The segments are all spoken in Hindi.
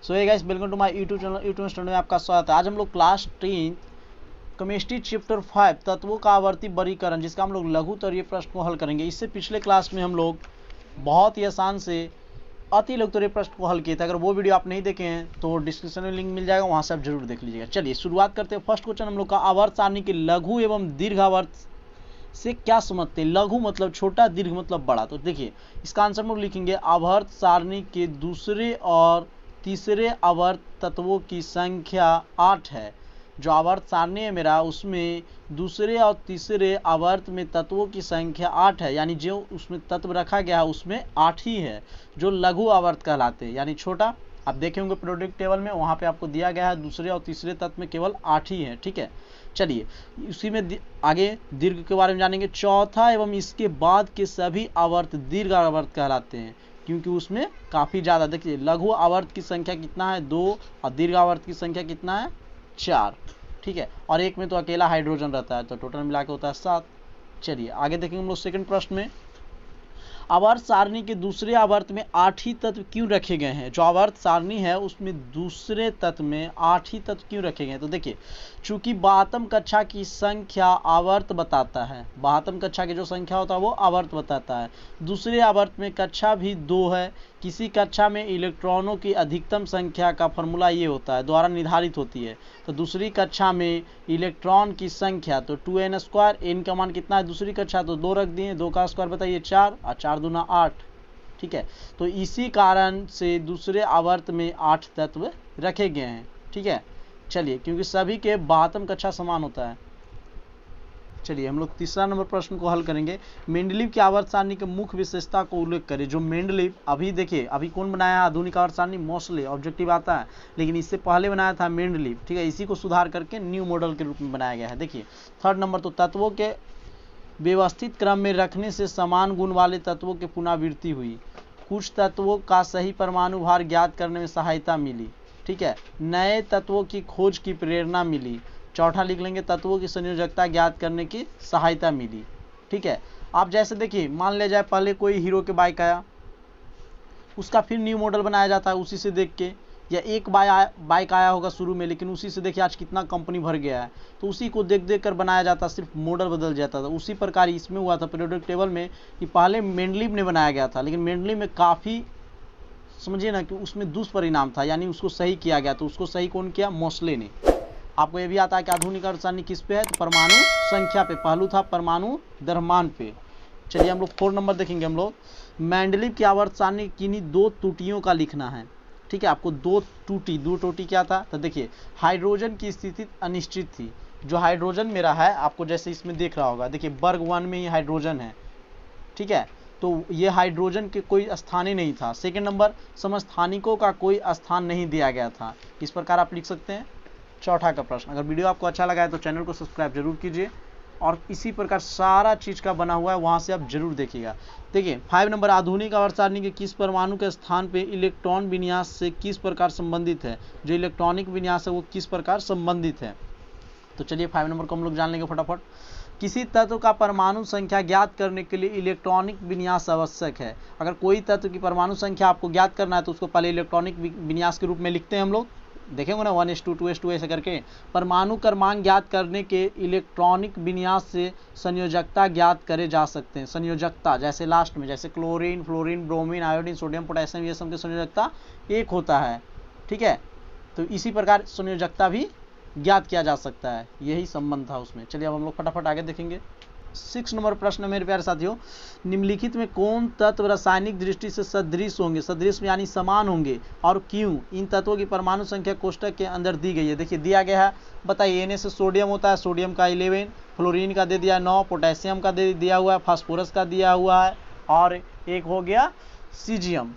So hey guys, welcome to my YouTube channel में आपका स्वागत है। आज हम लोग क्लास 10 केमिस्ट्री चैप्टर 5 तत्वों का आवर्ती वर्गीकरण, जिसका हम लोग लघुत्तरीय प्रश्न को हल करेंगे। इससे पिछले क्लास में हम लोग बहुत ही आसान से अति लघुत्तरीय प्रश्न को हल किए थे। अगर वो वीडियो आप नहीं देखे हैं तो डिस्क्रिप्शन में लिंक मिल जाएगा, वहाँ से आप जरूर देख लीजिएगा। चलिए शुरुआत करते हैं। फर्स्ट क्वेश्चन हम लोग का, आवर्त सारणी के लघु एवं दीर्घ आवर्त से क्या समझते हैं। लघु मतलब छोटा, दीर्घ मतलब बड़ा। तो देखिए इसका आंसर हम लोग लिखेंगे, आवर्त सारणी के दूसरे और तीसरे आवर्त तत्वों की संख्या 8 है। जो आवर्त सारणी है मेरा, उसमें दूसरे और तीसरे आवर्त में तत्वों की संख्या 8 है, यानी जो उसमें तत्व रखा गया है उसमें 8 ही है, जो लघु आवर्त कहलाते हैं, यानी छोटा। आप देखे होंगे पीरियोडिक टेबल में, वहाँ पे आपको दिया गया है दूसरे और तीसरे तत्व में केवल 8 ही है। ठीक है, चलिए उसी में आगे दीर्घ के बारे में जानेंगे। चौथा एवं इसके बाद के सभी आवर्त दीर्घ आवर्त कहलाते हैं, क्योंकि उसमें काफ़ी ज़्यादा, देखिए लघु आवर्त की संख्या कितना है 2 और दीर्घ आवर्त की संख्या कितना है 4। ठीक है, और एक में तो अकेला हाइड्रोजन रहता है, तो टोटल मिला के होता है 7। चलिए आगे देखेंगे हम लोग सेकंड प्रश्न में, आवर्त सारणी के दूसरे आवर्त में 8 ही तत्व क्यों रखे गए हैं। जो आवर्त सारणी है उसमें दूसरे तत्व में 8 ही तत्व क्यों रखे गए हैं। तो देखिए चूंकि 12वीं कक्षा की संख्या आवर्त बताता है, 12वीं कक्षा की जो संख्या होता है वो आवर्त बताता है। दूसरे आवर्त में कक्षा भी 2 है। किसी कक्षा में इलेक्ट्रॉनों की अधिकतम संख्या का फॉर्मूला ये होता है, द्वारा निर्धारित होती है। तो दूसरी कक्षा में इलेक्ट्रॉन की संख्या तो 2n², n का मान कितना है दूसरी कक्षा, तो 2 रख दिए, 2 का स्क्वायर बताइए 4 और 4 दूना 8। ठीक है, तो इसी कारण से दूसरे आवर्त में 8 तत्व रखे गए हैं। ठीक है, चलिए क्योंकि सभी के 12वीं कक्षा समान होता है। चलिए हम लोग तीसरा नंबर प्रश्न को हल करेंगे। मेंडलीव की आवर्त सारणी के मुख्य विशेषता को उल्लेख करें। जो मेंडलीव, अभी देखिए अभी कौन बनाया है आधुनिक आवर्त सारणी, मोस्टली ऑब्जेक्टिव आता है, लेकिन इससे पहले बनाया था मेंडलीव। ठीक है, इसी को सुधार करके न्यू मॉडल के रूप में बनाया गया है। देखिए थर्ड नंबर, तो तत्वों के व्यवस्थित क्रम में रखने से समान गुण वाले तत्वों की पुनरावृत्ति हुई। कुछ तत्वों का सही परमाणु भार ज्ञात करने में सहायता मिली। ठीक है, नए तत्वों की खोज की प्रेरणा मिली। चौथा लिख लेंगे, तत्वों की संयोजकता ज्ञात करने की सहायता मिली। ठीक है, आप जैसे देखिए मान ले जाए पहले कोई हीरो के बाइक आया, उसका फिर न्यू मॉडल बनाया जाता है उसी से देख के, या एक बाइक आया होगा शुरू में, लेकिन उसी से देखिए आज कितना कंपनी भर गया है, तो उसी को देख देख कर बनाया जाता, सिर्फ मॉडल बदल जाता था। उसी प्रकार इसमें हुआ था पीरियोडिक टेबल में, कि पहले मेंडलीव ने बनाया गया था, लेकिन मेंडलीव में काफ़ी समझिए ना कि उसमें दुष्परिणाम था, यानी उसको सही किया गया। तो उसको सही कौन किया, मोस्ले ने। आपको ये भी आता है कि आधुनिक आवर्त सारणी किस पे है, तो परमाणु संख्या पे, पहलू था परमाणु द्रव्यमान पे। चलिए हम लोग 4 नंबर देखेंगे हम लोग, मेंडलीव की आवर्त सारणी किन्हीं 2 त्रुटियों का लिखना है। ठीक है, आपको 2 त्रुटि क्या था, तो देखिए हाइड्रोजन की स्थिति अनिश्चित थी। जो हाइड्रोजन मेरा है, आपको जैसे इसमें देख रहा होगा, देखिए वर्ग 1 में ही हाइड्रोजन है। ठीक है, तो ये हाइड्रोजन के कोई स्थान ही नहीं था। सेकेंड नंबर, समस्थानिकों का कोई स्थान नहीं दिया गया था। इस प्रकार आप लिख सकते हैं चौथा का प्रश्न। अगर वीडियो आपको अच्छा लगा है तो चैनल को सब्सक्राइब जरूर कीजिए, और इसी प्रकार सारा चीज़ का बना हुआ है, वहाँ से आप जरूर देखिएगा। देखिए 5 नंबर, आधुनिक आवर्त सारणी के किस परमाणु के स्थान पे इलेक्ट्रॉन विन्यास से किस प्रकार संबंधित है। जो इलेक्ट्रॉनिक विन्यास है वो किस प्रकार संबंधित है। तो चलिए 5 नंबर को हम लोग जान लेंगे फटाफट। किसी तत्व का परमाणु संख्या ज्ञात करने के लिए इलेक्ट्रॉनिक विन्यास आवश्यक है। अगर कोई तत्व की परमाणु संख्या आपको ज्ञात करना है तो उसको पहले इलेक्ट्रॉनिक विन्यास के रूप में लिखते हैं हम लोग, देखेंगे ना 1s2 2s2 ऐसे करके। परमाणु क्रमांक ज्ञात करने के इलेक्ट्रॉनिक विन्यास से संयोजकता ज्ञात करे जा सकते हैं। संयोजकता जैसे लास्ट में, जैसे chlorine, fluorine, bromine, iodine, sodium, potassium, ये सब की संयोजकता एक होता है। ठीक है, तो इसी प्रकार संयोजकता भी ज्ञात किया जा सकता है, यही संबंध था उसमें। चलिए अब हम लोग फटाफट आगे देखेंगे। 6 नंबर प्रश्न मेरे प्यारे साथियों, निम्नलिखित में कौन तत्व रासायनिक दृष्टि से सदृश होंगे, सदृश यानी समान होंगे, और क्यों। इन तत्वों की परमाणु संख्या कोष्टक के अंदर दी गई है। देखिए दिया गया है, बताइए। Na से सोडियम होता है, सोडियम का 11, फ्लोरीन का दे दिया 9, पोटेशियम का दे दिया हुआ है, फास्फोरस का दिया हुआ है, और एक हो गया सीजियम,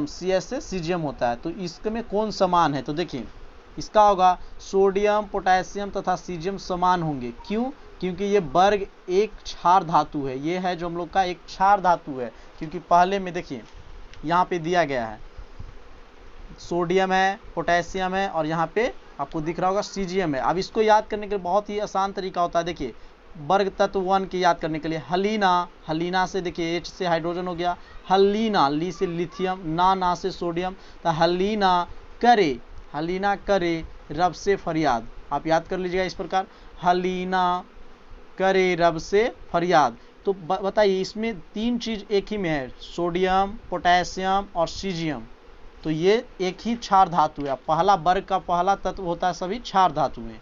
CS से सीजियम होता है। तो इसमें कौन समान है, तो देखिए इसका होगा सोडियम, पोटेशियम तथा सीजियम समान होंगे। क्यों, क्योंकि ये वर्ग एक क्षार धातु है। ये है जो हम लोग का एक क्षार धातु है, क्योंकि पहले में देखिए यहाँ पे दिया गया है सोडियम है, पोटेशियम है, और यहाँ पे आपको दिख रहा होगा सीजियम है। अब इसको याद करने के लिए बहुत ही आसान तरीका होता है। देखिए वर्ग तत्व 1 की याद करने के लिए हलीना से देखिए H से हाइड्रोजन हो गया, हलीना, ली से लिथियम, ना से सोडियम, तो हलीना करे, हलीना करे रब से फरियाद। आप याद कर लीजिएगा इस प्रकार, हलीना करे रब से फरियाद। तो बताइए इसमें तीन चीज एक ही में है, सोडियम, पोटेशियम और सीजियम। तो ये एक ही क्षार धातु है। पहला वर्ग का पहला तत्व होता है सभी क्षार धातु में।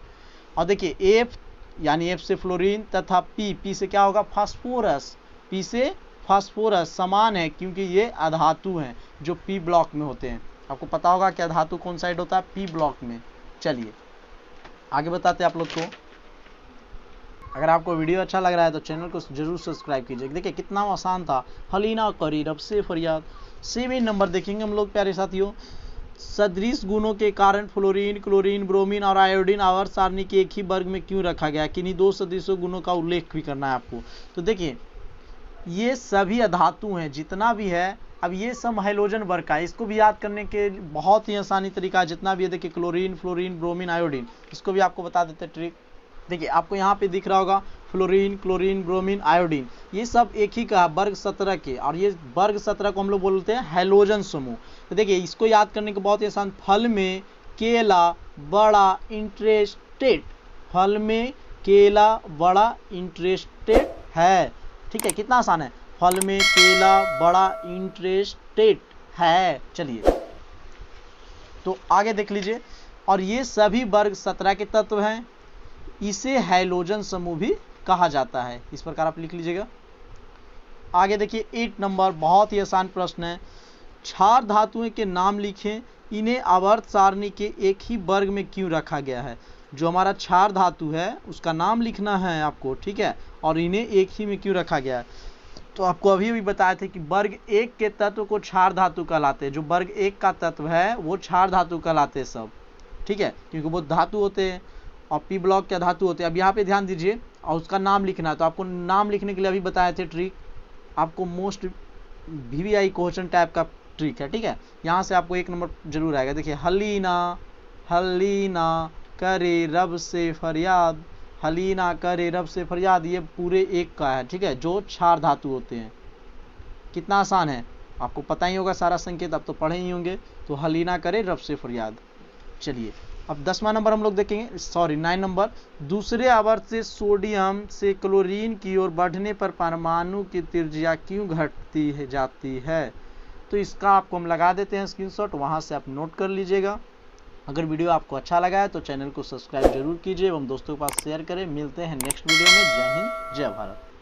और देखिए एफ यानी एफ से फ्लोरीन तथा पी से क्या होगा, फास्फोरस। पी से फास्फोरस समान है क्योंकि ये अधातु हैं जो पी ब्लॉक में होते हैं। आपको पता होगा कि अधातु कौन साइड होता है, पी ब्लॉक में। चलिए आगे बताते हैं आप लोग को। अगर आपको वीडियो अच्छा लग रहा है तो चैनल को जरूर सब्सक्राइब कीजिए। देखिए कितना आसान था, हलीना करी रब से फरियाद। 7 नंबर देखेंगे हम लोग प्यारे साथियों। सदृश गुणों के कारण फ्लोरीन, क्लोरीन, ब्रोमीन और आयोडीन आवर्त सारणी के एक ही वर्ग में क्यों रखा गया, किन्हीं दो सदृश गुणों का उल्लेख भी करना है आपको। तो देखिए ये सभी अधातु हैं जितना भी है। अब ये सब हाइड्रोजन वर्ग का है, इसको भी याद करने के बहुत ही आसानी तरीका है। जितना भी है देखिए क्लोरीन, फ्लोरीन, ब्रोमीन, आयोडीन, इसको भी आपको बता देते ट्रिक। देखिए आपको यहाँ पे दिख रहा होगा फ्लोरीन, क्लोरीन, ब्रोमीन, आयोडीन, ये सब एक ही का वर्ग 17 के। और ये वर्ग 17 को हम लोग बोलते हैं हैलोजन समूह। तो देखिए इसको याद करने के बहुत ही आसान, फल में केला बड़ा इंटरेस्टेड, फल में केला बड़ा इंटरेस्टेड है। ठीक है, कितना आसान है, फल में केला बड़ा इंटरेस्टेड है। चलिए तो आगे देख लीजिए। और ये सभी वर्ग 17 के तत्व हैं, इसे हैलोजन समूह भी कहा जाता है। इस प्रकार आप लिख लीजिएगा। आगे देखिए 8 नंबर, बहुत ही आसान प्रश्न है। क्षार धातुओं के नाम लिखें, इन्हें आवर्त सारणी के एक ही वर्ग में क्यों रखा गया है। जो हमारा क्षार धातु है उसका नाम लिखना है आपको, ठीक है, और इन्हें एक ही में क्यों रखा गया है। तो आपको अभी भी बताए थे कि वर्ग 1 के तत्व को क्षार धातु कहलाते हैं। जो वर्ग 1 का तत्व है वो क्षार धातु कहलाते हैं सब, ठीक है, क्योंकि वो धातु होते हैं और पी ब्लॉक के धातु होते हैं। अब यहाँ पे ध्यान दीजिए और उसका नाम लिखना है। तो आपको नाम लिखने के लिए अभी बताए थे ट्रिक, आपको मोस्ट VVI क्वेश्चन टाइप का ट्रिक है, ठीक है। यहाँ से आपको 1 नंबर जरूर आएगा। देखिए हलीना, हलीना करे रब से फरियाद, हलीना करे रब से फरियाद, ये पूरे 1 का है, ठीक है, जो क्षार धातु होते हैं। कितना आसान है, आपको पता ही होगा सारा संकेत, अब तो पढ़े ही होंगे। तो हलीना करे रब से फरियाद। चलिए अब 10वां नंबर हम लोग देखेंगे, सॉरी 9 नंबर। दूसरे आवर्त से सोडियम से क्लोरीन की ओर बढ़ने पर परमाणु की त्रिज्या क्यों घटती है जाती है। तो इसका आपको हम लगा देते हैं स्क्रीनशॉट, वहां से आप नोट कर लीजिएगा। अगर वीडियो आपको अच्छा लगा है तो चैनल को सब्सक्राइब जरूर कीजिए एवं दोस्तों के पास शेयर करें। मिलते हैं नेक्स्ट वीडियो में। जय हिंद, जय भारत।